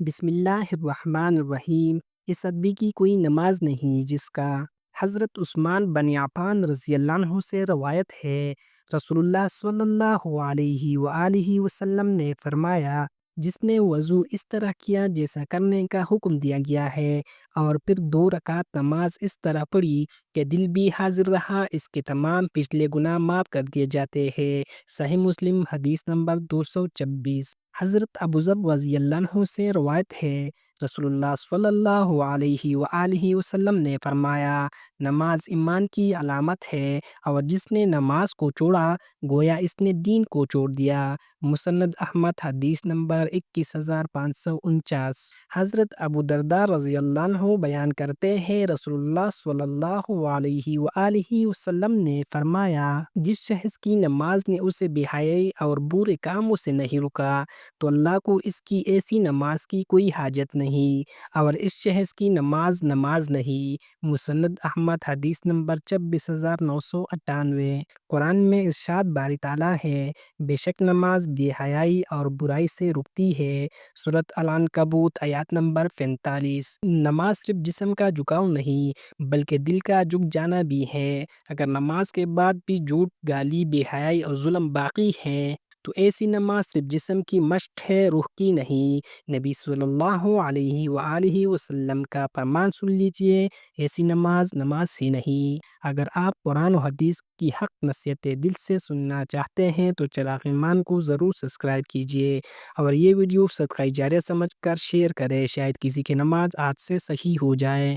بسم اللہ الرحمن الرحیم۔ اس ادبی کی کوئی نماز نہیں جس کا حضرت عثمان بن عفان رضی اللہ عنہ سے روایت ہے۔ رسول اللہ صلی اللہ علیہ وآلہ وسلم نے فرمایا، جس نے وضو اس طرح کیا جیسا کرنے کا حکم دیا گیا ہے اور پھر 2 رکعت نماز اس طرح پڑھی کہ دل بھی حاضر رہا، اس کے تمام پچھلے گناہ معاف کر دیے جاتے ہیں۔ صحیح مسلم حدیث نمبر 226۔ حضرت ابوذر رضی اللہ عنہ سے روایت ہے، رسول اللہ صلی اللہ علیہ وآلہ وسلم نے فرمایا، نماز ایمان کی علامت ہے اور جس نے نماز کو چھوڑا گویا اس نے دین کو چھوڑ دیا۔ مسند احمد حدیث نمبر 21549۔ حضرت ابو درداء رضی اللہ عنہ بیان کرتے ہیں، رسول اللہ صلی اللہ علیہ وآلہ وسلم نے فرمایا، جس شخص کی نماز نے اسے بے حیائی اور برے کاموں سے نہیں رکا تو اللہ کو اس کی ایسی نماز کی کوئی حاجت نہیں، اور اس شخص کی نماز نماز نہیں۔ مسند احمد حدیث نمبر 26998۔ قرآن میں ارشاد باری تعالیٰ ہے، بے شک نماز بے حیائی اور برائی سے رکتی ہے۔ سورۃ العنکبوت آیات نمبر 45۔ نماز صرف جسم کا جھکاؤ نہیں بلکہ دل کا جھک جانا بھی ہے۔ اگر نماز کے بعد بھی جھوٹ، گالی، بے حیائی اور ظلم باقی ہیں تو ایسی نماز صرف جسم کی مشق ہے، روح کی نہیں۔ نبی صلی اللہ علیہ وآلہ وسلم کا فرمان سن لیجئے، ایسی نماز نماز ہی نہیں۔ اگر آپ قرآن و حدیث کی حق نصیحتیں دل سے سننا چاہتے ہیں تو چراغ ایمان کو ضرور سبسکرائب کیجئے اور یہ ویڈیو صدقہ جاریہ سمجھ کر شیئر کریں، شاید کسی کی نماز آج سے صحیح ہو جائے۔